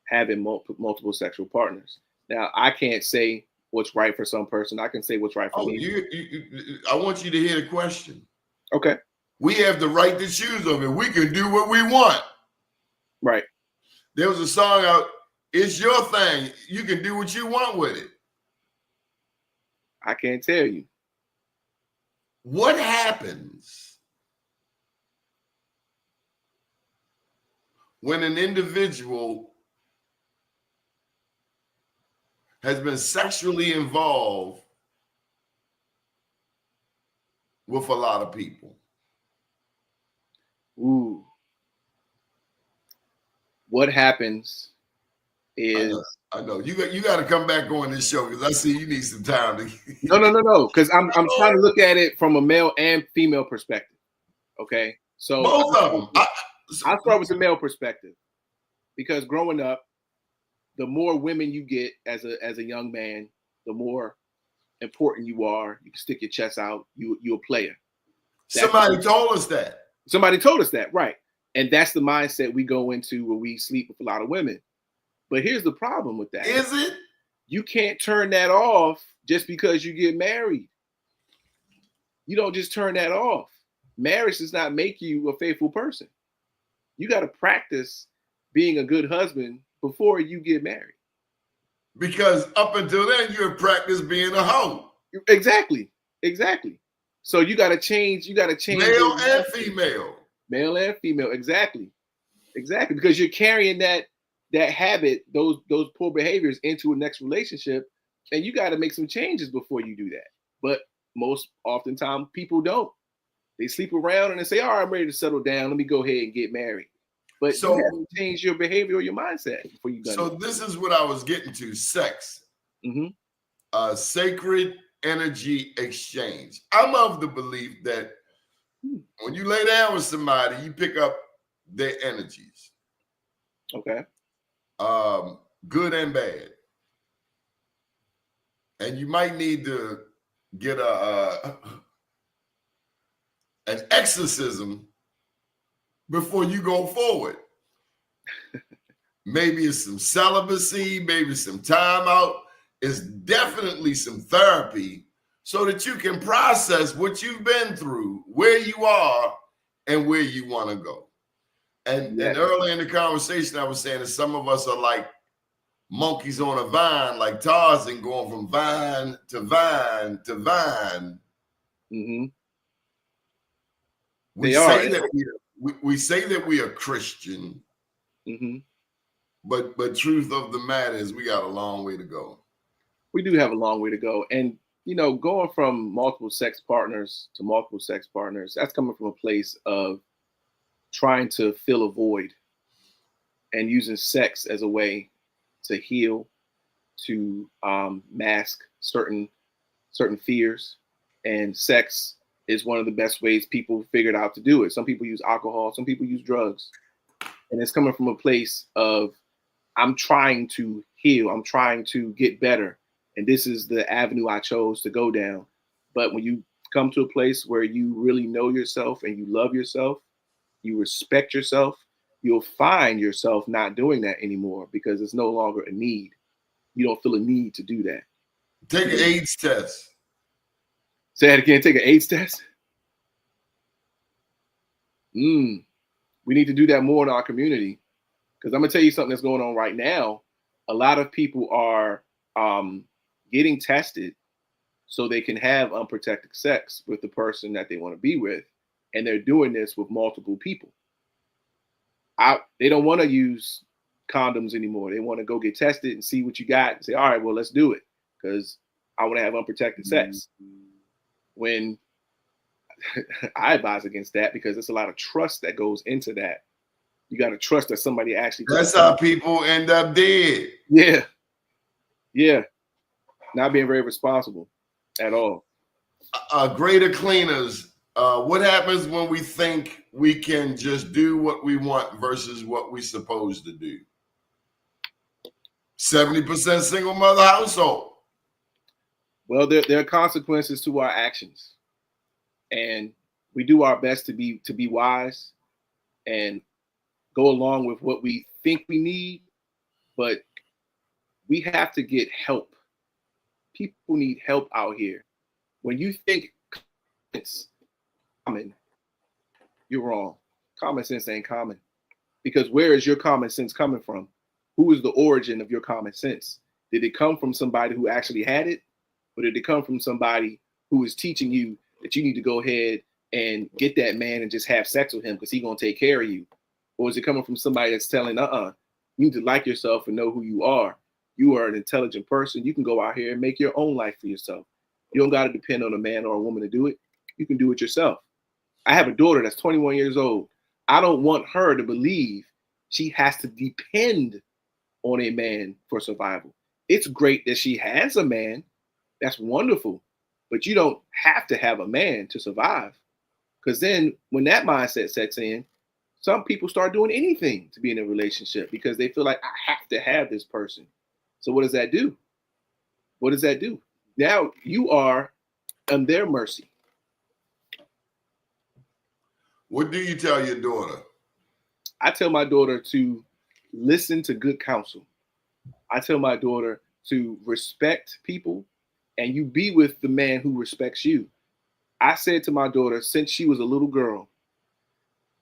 having multiple sexual partners. Now, I can't say what's right for some person. I can say what's right for me. I want you to hear the question. Okay. We have the right to choose of it. We can do what we want. Right. There was a song out, it's your thing. You can do what you want with it. I can't tell you. What happens when an individual has been sexually involved with a lot of people? Ooh. What happens is I know. You got to come back on this show because I see you need some time to. No. Because I'm trying to look at it from a male and female perspective. Okay, so both of them. I'll start with the male perspective because growing up, the more women you get as a young man, the more important you are. You can stick your chest out. You're a player. Somebody told us that. Somebody told us that, right? And that's the mindset we go into when we sleep with a lot of women. But here's the problem with that. Is it? You can't turn that off just because you get married. You don't just turn that off. Marriage does not make you a faithful person. You got to practice being a good husband before you get married. Because up until then, you have practiced being a hoe. Exactly. So you got to change. Male and female. Male and female. Exactly. Because you're carrying that habit, those poor behaviors into a next relationship, and you got to make some changes before you do that. But most oftentimes people don't. They sleep around and they say, "All right, I'm ready to settle down. Let me go ahead and get married." But So you have to change your behavior or your mindset before you done So it. this is what I was getting to: sex, Mm-hmm. sacred energy exchange. I'm of the belief that when you lay down with somebody, you pick up their energies, Okay. good and bad, and you might need to get an exorcism before you go forward. Maybe it's some celibacy, maybe some time out. It's definitely some therapy so that you can process what you've been through, where you are, and where you want to go. And early in the conversation, I was saying that some of us are like monkeys on a vine, like Tarzan, going from vine to vine to vine. Mm-hmm. We say that we are Christian, but truth of the matter is we got a long way to go. We do have a long way to go, and going from multiple sex partners to multiple sex partners, that's coming from a place of trying to fill a void and using sex as a way to heal, to mask certain fears, and sex is one of the best ways people figured out to do it. Some people use alcohol, some people use drugs, and it's coming from a place of I'm trying to heal, I'm trying to get better, and this is the avenue I chose to go down. But when you come to a place where you really know yourself and you love yourself, you respect yourself, you'll find yourself not doing that anymore because it's no longer a need. You don't feel a need to do that. Take an AIDS test. Say that again. Take an AIDS test. We need to do that more in our community, because I'm gonna tell you something that's going on right now. A lot of people are getting tested so they can have unprotected sex with the person that they want to be with, and they're doing this with multiple people. They don't want to use condoms anymore. They want to go get tested and see what you got and say, all right, well, let's do it, because I want to have unprotected sex. When I advise against that, because there's a lot of trust that goes into that. You got to trust that somebody actually. That's how people end up dead. Yeah. Not being very responsible at all. Greater cleaners. What happens when we think we can just do what we want versus what we're supposed to do? 70% single mother household. Well, there are consequences to our actions, and we do our best to be wise and go along with what we think we need, but we have to get help. People need help out here. When you think it's common, you're wrong. Common sense ain't common, because where is your common sense coming from? Who is the origin of your common sense? Did it come from somebody who actually had it? Or did it come from somebody who is teaching you that you need to go ahead and get that man and just have sex with him because he's going to take care of you? Or is it coming from somebody that's telling, you need to like yourself and know who you are. You are an intelligent person. You can go out here and make your own life for yourself. You don't got to depend on a man or a woman to do it. You can do it yourself. I have a daughter that's 21 years old. I don't want her to believe she has to depend on a man for survival. It's great that she has a man. That's wonderful. But you don't have to have a man to survive. Because then when that mindset sets in, some people start doing anything to be in a relationship because they feel like I have to have this person. So what does that do? What does that do? Now you are on their mercy. What do you tell your daughter? I tell my daughter to listen to good counsel. I tell my daughter to respect people, and you be with the man who respects you. I said to my daughter since she was a little girl,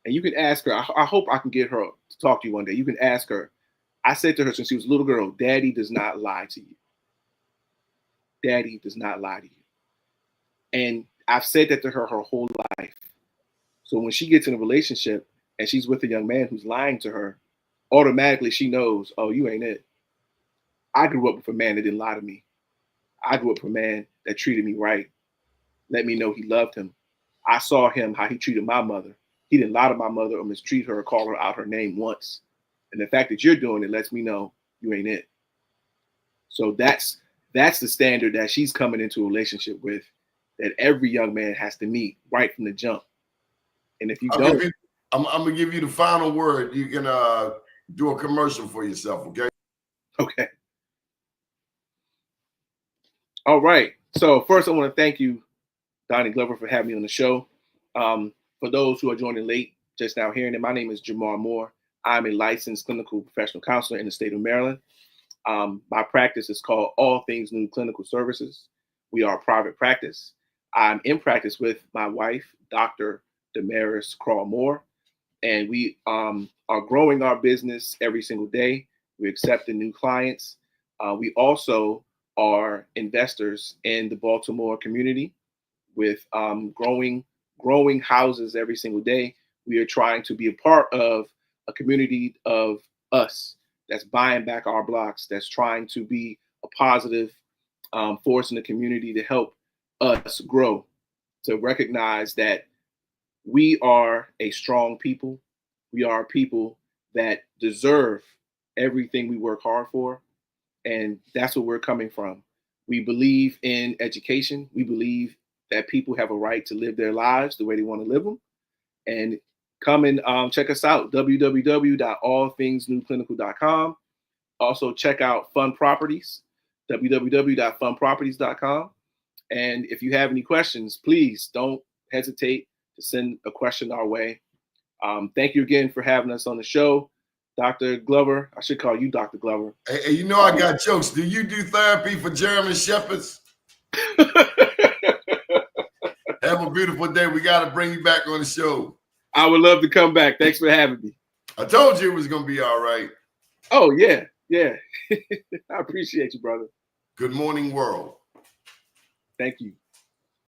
and you can ask her, I hope I can get her to talk to you one day. You can ask her. I said to her since she was a little girl, Daddy does not lie to you. Daddy does not lie to you. And I've said that to her whole life. So when she gets in a relationship and she's with a young man who's lying to her, automatically she knows, oh, you ain't it. I grew up with a man that didn't lie to me. I grew up with a man that treated me right, let me know he loved him. I saw him, how he treated my mother. He didn't lie to my mother or mistreat her or call her out her name once. And the fact that you're doing it lets me know you ain't it. So that's the standard that she's coming into a relationship with, that every young man has to meet right from the jump. And if you don't, I'm gonna give you the final word. You can do a commercial for yourself, okay? Okay. All right. So first, I want to thank you, Doni Glover, for having me on the show. For those who are joining late, just now hearing it, my name is Jamar Moore. I'm a licensed clinical professional counselor in the state of Maryland. My practice is called All Things New Clinical Services. We are a private practice. I'm in practice with my wife, Dr. Demarest Crawl-Moore, and we are growing our business every single day. We're accepting new clients. We also are investors in the Baltimore community with growing houses every single day. We are trying to be a part of a community of us that's buying back our blocks, that's trying to be a positive force in the community to help us grow, to recognize that we are a strong people. We are people that deserve everything we work hard for. And that's where we're coming from. We believe in education. We believe that people have a right to live their lives the way they want to live them. And come and check us out, www.allthingsnewclinical.com. Also check out Fun Properties, www.funproperties.com. And if you have any questions, please don't hesitate to send a question our way. Thank you again for having us on the show. Dr. Glover, I should call you Dr. Glover. Hey, you know I got jokes. Do you do therapy for German Shepherds? Have a beautiful day. We got to bring you back on the show. I would love to come back. Thanks for having me. I told you it was going to be all right. Oh, yeah. Yeah. I appreciate you, brother. Good morning, world. Thank you.